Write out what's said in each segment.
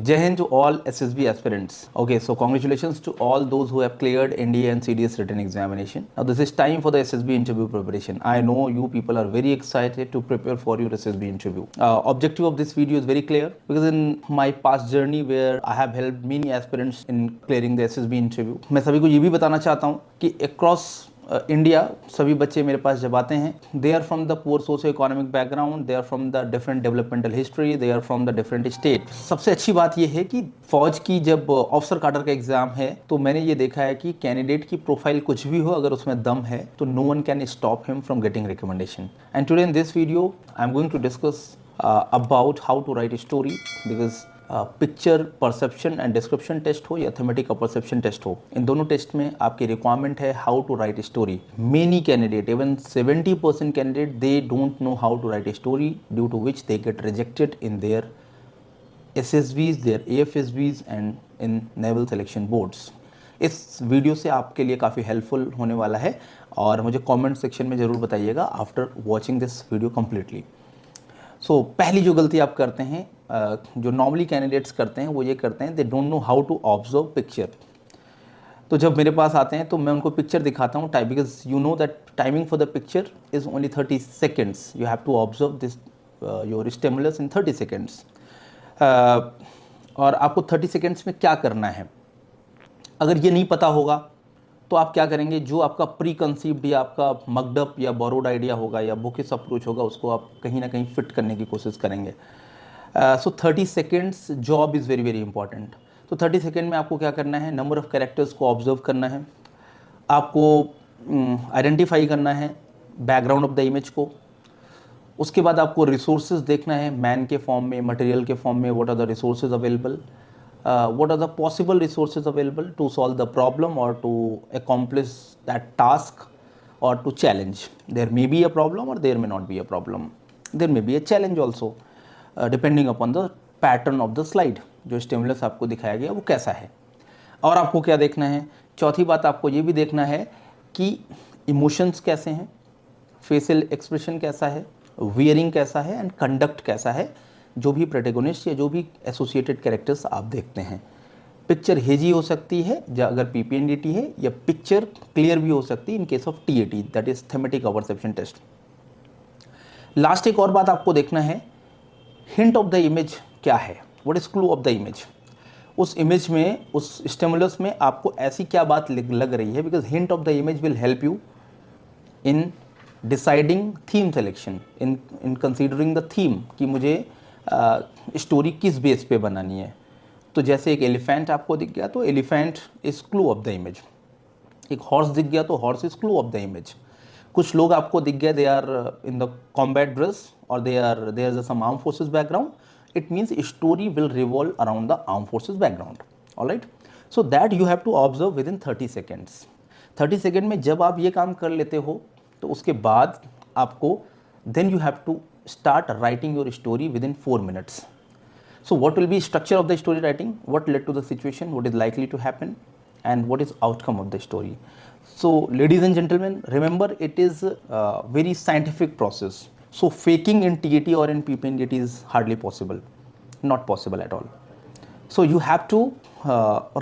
Jai Hind to all SSB aspirants. Okay, so congratulations to all those who have cleared NDA and CDS written examination. Now this is time for the SSB interview preparation. I know you people are very excited to prepare for your SSB interview. Objective of this video is very clear because in my past journey where I have helped many aspirants in clearing the SSB interview, मैं सभी को ये भी बताना चाहता हूँ कि across India सभी बच्चे मेरे पास जब आते हैं, they are from the poor socio economic background, they are from the different developmental history, they are from the different state. सबसे अच्छी बात यह है कि फौज की जब ऑफिसर कैडर का एग्जाम है तो मैंने ये देखा है कि कैंडिडेट की प्रोफाइल कुछ भी हो, अगर उसमें दम है तो no one can stop him from getting recommendation. And today in this video I am going to discuss about how to write story, because picture perception and description test हो या थीमेटिक परसेप्शन टेस्ट हो, इन दोनों test में आपकी requirement है how to write story. Many candidate, even 70% candidate, they don't know how to write story, due to which they get rejected in their SSBs, their AFSBs and in naval selection boards. इस video से आपके लिए काफ़ी helpful होने वाला है और मुझे कमेंट सेक्शन में ज़रूर बताइएगा after watching this video completely. So पहली जो गलती आप करते हैं, जो नॉर्मली कैंडिडेट्स करते हैं, वो ये करते हैं, they don't know how to observe picture. तो जब मेरे पास आते हैं तो मैं उनको पिक्चर दिखाता हूँ, because you know that timing for the picture is only 30 seconds. You have to observe this your stimulus in 30 seconds. और आपको 30 सेकेंड्स में क्या करना है, अगर ये नहीं पता होगा तो आप क्या करेंगे, जो आपका प्री कंसीव्ड या आपका मकडअप या बोरोड आइडिया होगा या बुकिश अप्रोच होगा, उसको आप कहीं ना कहीं फिट करने की कोशिश करेंगे। सो 30 seconds job is very very important. तो 30 सेकेंड में आपको क्या करना है, नंबर ऑफ़ कैरेक्टर्स को ऑब्जर्व करना है, आपको आइडेंटिफाई करना है बैकग्राउंड ऑफ द इमेज को। उसके बाद आपको रिसोर्सेज देखना है, मैन के फॉर्म में, मटेरियल के फॉर्म में, what are the resources available, what are the possible resources available to solve the problem or to accomplish that task or to challenge. There may be a problem or there may not be a problem. There may be a challenge also depending upon the pattern of the slide. जो stimulus आपको दिखाया गया वो कैसा है। और आपको क्या देखना है, चौथी बात आपको ये भी देखना है कि इमोशंस कैसे हैं, फेशियल एक्सप्रेशन कैसा है, वियरिंग कैसा है एंड कंडक्ट कैसा है, जो भी प्रोटैगनिस्ट या जो भी एसोसिएटेड कैरेक्टर्स आप देखते हैं। पिक्चर हेजी हो सकती है अगर PPNDT है, या पिक्चर क्लियर भी हो सकती है in case of TAT, that is thematic perception test. Last एक और बात आपको देखना है, हिंट ऑफ द इमेज क्या है, what is clue of the image. उस इमेज में, उस स्टिमुलस में आपको ऐसी क्या बात लग रही है, because hint of the image will help you in deciding theme selection, in considering the theme कि मुझे स्टोरी किस बेस पे बनानी है। तो जैसे एक एलिफेंट आपको दिख गया तो elephant is clue of the image, एक हॉर्स दिख गया तो horse is clue of the image. कुछ लोग आपको दिख गए, they are in the combat dress और there is some arm forces background, it means story will revolve around the arm forces background. Alright, so that you have to observe within 30 seconds. 30 second में जब आप ये काम कर लेते हो तो उसके बाद आपको then you have to start writing your story within 4 minutes. So what will be structure of the story writing, what led to the situation, what is likely to happen, and what is outcome of the story. So ladies and gentlemen, remember it is a very scientific process. So faking in TAT or in PPNDT is hardly possible, not possible at all. So you have to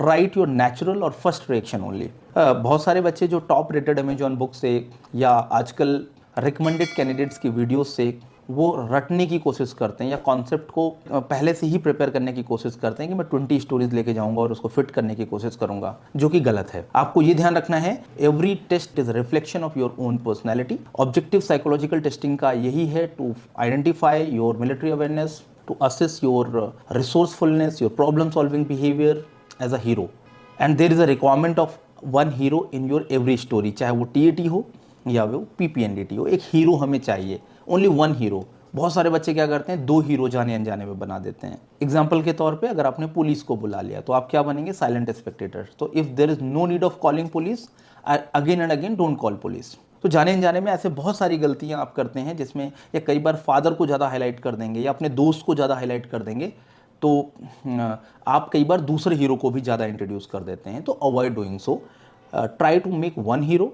write your natural or first reaction only. बहुत सारे बच्चे जो top rated Amazon book से या आजकल recommended candidates की videos से वो रटने की कोशिश करते हैं या कॉन्सेप्ट को पहले से ही प्रिपेयर करने की कोशिश करते हैं कि मैं 20 स्टोरीज लेके जाऊंगा और उसको फिट करने की कोशिश करूंगा, जो कि गलत है। आपको ये ध्यान रखना है, every test is reflection of your own personality. Objective psychological testing का यही है, to identify your military awareness, to assess your resourcefulness, your problem solving behaviour as a hero. And there is a requirement of one hero in your every story, चाहे वो TAT हो या वो PPNDT हो, एक हीरो हमें चाहिए, only one hero. बहुत सारे बच्चे क्या करते हैं, 2 हीरो जाने अनजाने में बना देते हैं। एग्जाम्पल के तौर पे अगर आपने पुलिस को बुला लिया तो आप क्या बनेंगे, साइलेंट स्पेक्टेटर। तो if there is no need of calling police, again and again don't call police. तो जाने अनजाने में ऐसे बहुत सारी गलतियां आप करते हैं जिसमें, या कई बार फादर को ज़्यादा हाईलाइट कर देंगे या अपने दोस्त को ज़्यादा हाईलाइट कर देंगे, तो आप कई बार दूसरे हीरो को भी ज़्यादा इंट्रोड्यूस कर देते हैं। तो avoid doing so, try to make one hero,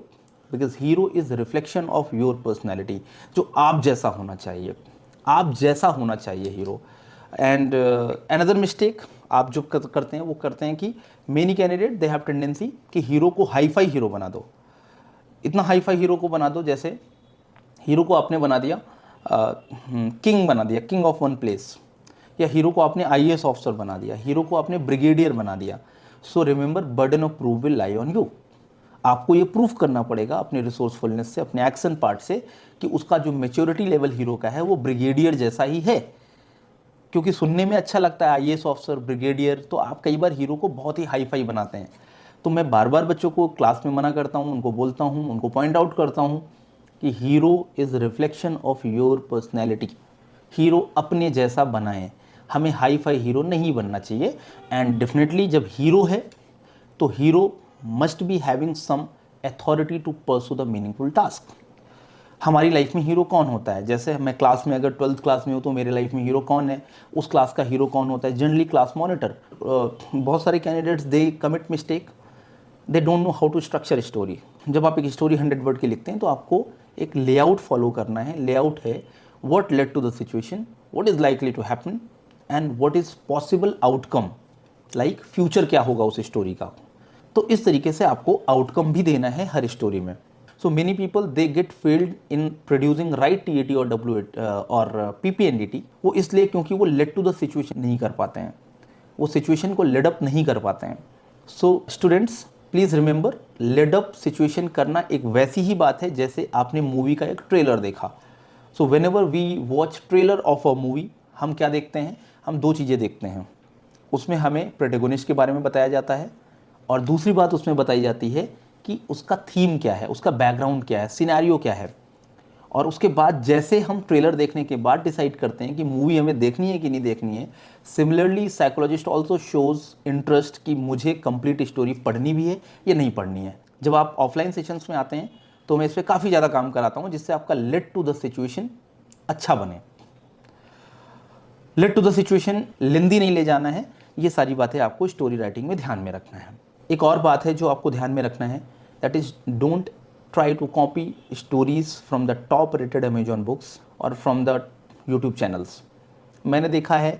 because hero is reflection of your personality, जो आप जैसा होना चाहिए, आप जैसा होना चाहिए हीरो। एंड अनदर मिस्टेक, आप जो करते हैं वो करते हैं कि many candidate they have tendency कि हीरो को हाई फाई हीरो बना दो, इतना हाई फाई हीरो को बना दो, जैसे हीरो को आपने बना दिया किंग बना दिया, किंग ऑफ वन प्लेस, या हीरो को आपने आईएएस ऑफिसर बना दिया, हीरो को आपने ब्रिगेडियर बना दिया। So remember burden of proof will lie on you. आपको ये प्रूफ करना पड़ेगा अपने रिसोर्सफुलनेस से, अपने एक्शन पार्ट से, कि उसका जो मेच्योरिटी लेवल हीरो का है वो ब्रिगेडियर जैसा ही है। क्योंकि सुनने में अच्छा लगता है आईएएस ऑफिसर, ब्रिगेडियर, तो आप कई बार हीरो को बहुत ही हाई फाई बनाते हैं। तो मैं बार बार बच्चों को क्लास में मना करता हूँ, उनको बोलता हूँ, उनको पॉइंट आउट करता हूँ कि hero is reflection of your personality. Hero अपने जैसा बनाएं, हमें हाई फाई हीरो नहीं बनना चाहिए। एंड डेफिनेटली जब हीरो है तो hero must be having some authority to pursue the meaningful task. हमारी लाइफ में हीरो कौन होता है? जैसे मैं क्लास में अगर 12th क्लास में हूँ तो मेरे लाइफ में हीरो कौन है? उस क्लास का हीरो कौन होता है? Generally class monitor. बहुत सारे candidates they commit mistake, they don't know how to structure story. जब आप एक स्टोरी 100 वर्ड की लिखते हैं तो आपको एक लेआउट फॉलो करना है। लेआउट है what led to the situation, what is likely to happen and what is possible outcome, like future क्या होगा उस स्टोरी का। तो इस तरीके से आपको आउटकम भी देना है हर स्टोरी में। So many people they get failed in producing right TAT और और पीपीएनडीटी। वो इसलिए क्योंकि वो लेड टू द सिचुएशन नहीं कर पाते हैं, वो सिचुएशन को लेड अप नहीं कर पाते हैं। So students please remember, led up situation करना एक वैसी ही बात है जैसे आपने मूवी का एक ट्रेलर देखा। So whenever we watch trailer of a movie, हम क्या देखते हैं? हम दो चीज़ें देखते हैं। उसमें हमें प्रोटैगनिस्ट के बारे में बताया जाता है, और दूसरी बात उसमें बताई जाती है कि उसका थीम क्या है, उसका बैकग्राउंड क्या है, सिनेरियो क्या है। और उसके बाद जैसे हम ट्रेलर देखने के बाद डिसाइड करते हैं कि मूवी हमें देखनी है कि नहीं देखनी है। Similarly psychologist also shows interest कि मुझे कंप्लीट स्टोरी पढ़नी भी है या नहीं पढ़नी है। जब आप ऑफलाइन सेशंस में आते हैं तो मैं इस पर काफ़ी ज़्यादा काम कराता हूँ, जिससे आपका लेट टू द सिचुएशन अच्छा बने। लेट टू द सिचुएशन लेंदी नहीं ले जाना है। ये सारी बातें आपको स्टोरी राइटिंग में ध्यान में रखना है। एक और बात है जो आपको ध्यान में रखना है, that is don't try to copy stories from the top rated Amazon books और फ्रॉम द यूट्यूब चैनल्स। मैंने देखा है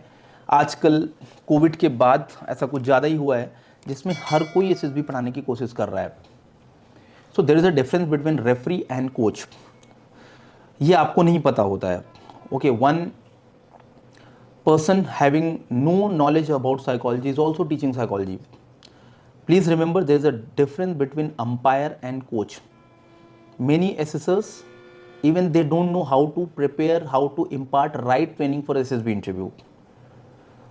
आजकल कोविड के बाद ऐसा कुछ ज़्यादा ही हुआ है जिसमें हर कोई एसएसबी पढ़ाने की कोशिश कर रहा है। So there is a difference between referee and coach. ये आपको नहीं पता होता है। Okay, one person having no knowledge about psychology is also teaching psychology. Please remember, there is a difference between umpire and coach. Many assessors, even they don't know how to prepare, how to impart right training for SSB interview.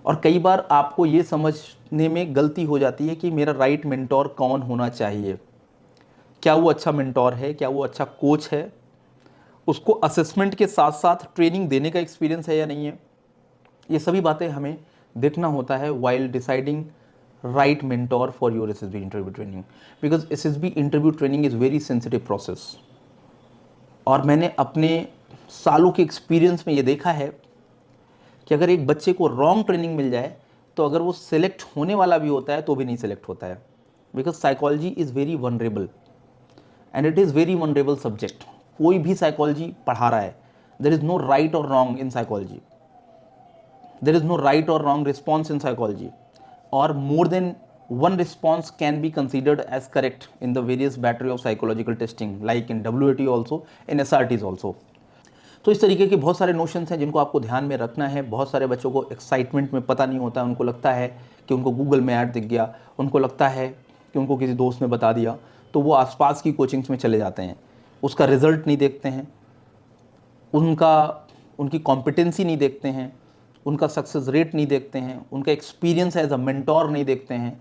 और कई बार आपको ये समझने में गलती हो जाती है कि मेरा राइट मेंटोर कौन होना चाहिए, क्या वो अच्छा मेंटोर है, क्या वो अच्छा कोच है, उसको असेसमेंट के साथ साथ ट्रेनिंग देने का एक्सपीरियंस है या नहीं है। ये सभी बातें हमें देखना होता है while deciding right mentor for your SSB interview training, because SSB interview training is very sensitive process. और मैंने अपने सालों के एक्सपीरियंस में ये देखा है कि अगर एक बच्चे को रॉन्ग ट्रेनिंग मिल जाए तो अगर वो सेलेक्ट होने वाला भी होता है तो भी नहीं सेलेक्ट होता है, because psychology is very vulnerable and it is very vulnerable subject. कोई भी साइकोलॉजी पढ़ा रहा है, देयर इज़ नो राइट और wrong in psychology, there is no right or wrong response in psychology, or more than one response can be considered as correct in the various battery of psychological testing like in WAT also, in SRTs also. तो इस तरीके के बहुत सारे notions हैं जिनको आपको ध्यान में रखना है। बहुत सारे बच्चों को एक्साइटमेंट में पता नहीं होता है, उनको लगता है कि उनको गूगल में ऐड दिख गया, उनको लगता है कि उनको किसी दोस्त ने बता दिया, तो वो आसपास की कोचिंग्स में चले जाते हैं, उसका रिजल्ट नहीं देखते हैं, उनकी कॉम्पिटेंसी नहीं देखते हैं, उनका सक्सेस रेट नहीं देखते हैं, उनका एक्सपीरियंस एज अ मेंटोर नहीं देखते हैं।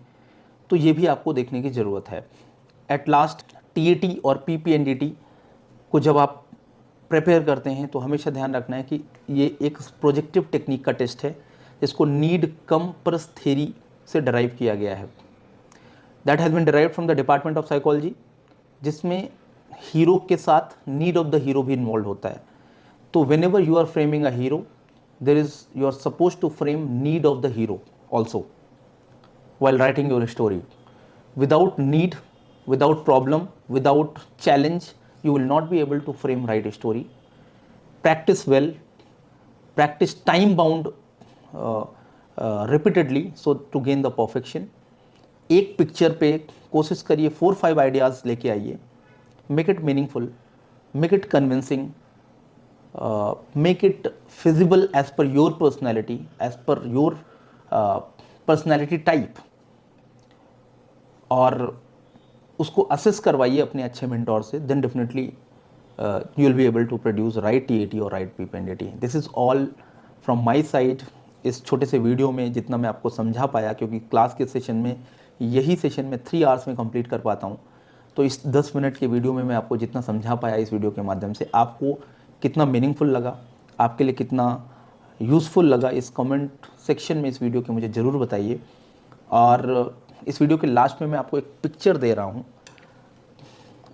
तो ये भी आपको देखने की ज़रूरत है। एट लास्ट टीएटी और पीपीएनडीटी को जब आप प्रिपेयर करते हैं तो हमेशा ध्यान रखना है कि ये एक प्रोजेक्टिव टेक्निक का टेस्ट है जिसको नीड कम परस थ्योरी से डराइव किया गया है। That has been derived from the department of psychology, जिसमें हीरो के साथ नीड ऑफ द हीरो भी इन्वॉल्व होता है। तो whenever you are framing a hero, you are supposed to frame need of the hero also while writing your story. Without need, without problem, without challenge, you will not be able to frame right story. Practice well, practice time bound repeatedly so to gain the perfection. एक picture पे कोशिश करिए 4-5 ideas लेके आइए, make it meaningful, make it convincing, make it feasible as per your personality, as per your personality type, और उसको assess करवाइए अपने अच्छे मेंटोर से, then definitely you will be able to produce right TAT और right PPNDT. This is all from my side. इस छोटे से वीडियो में जितना मैं आपको समझा पाया, क्योंकि क्लास के सेशन में यही सेशन मैं 3 आवर्स में कंप्लीट कर पाता हूँ, तो इस 10 मिनट के वीडियो में मैं आपको जितना समझा पाया इस वीडियो के माध्यम से, आपको कितना मीनिंगफुल लगा, आपके लिए कितना यूज़फुल लगा, इस कमेंट सेक्शन में इस वीडियो के मुझे ज़रूर बताइए। और इस वीडियो के लास्ट में मैं आपको एक पिक्चर दे रहा हूँ,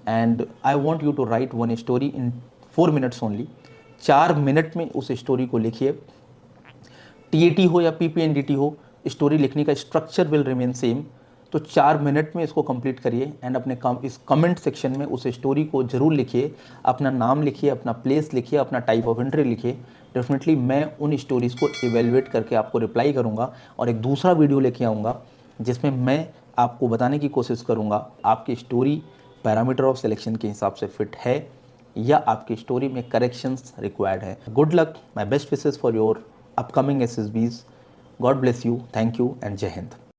and I want you to write one story in 4 minutes only. 4 minute में उस स्टोरी को लिखिए। टीएटी हो या पीपीएनडीटी हो, स्टोरी लिखने का स्ट्रक्चर विल रिमेन सेम। तो 4 मिनट में इसको कंप्लीट करिए एंड अपने इस कमेंट सेक्शन में उस स्टोरी को जरूर लिखिए। अपना नाम लिखिए, अपना प्लेस लिखिए, अपना टाइप ऑफ एंट्री लिखिए। डेफिनेटली मैं उन स्टोरीज़ को इवेलुएट करके आपको रिप्लाई करूँगा और एक दूसरा वीडियो लेके आऊँगा जिसमें मैं आपको बताने की कोशिश करूँगा आपकी स्टोरी पैरामीटर ऑफ सिलेक्शन के हिसाब से फिट है या आपकी स्टोरी में करेक्शंस रिक्वायर्ड है। Good luck, my best wishes for your upcoming SSBs। God bless you, thank you and जय हिंद।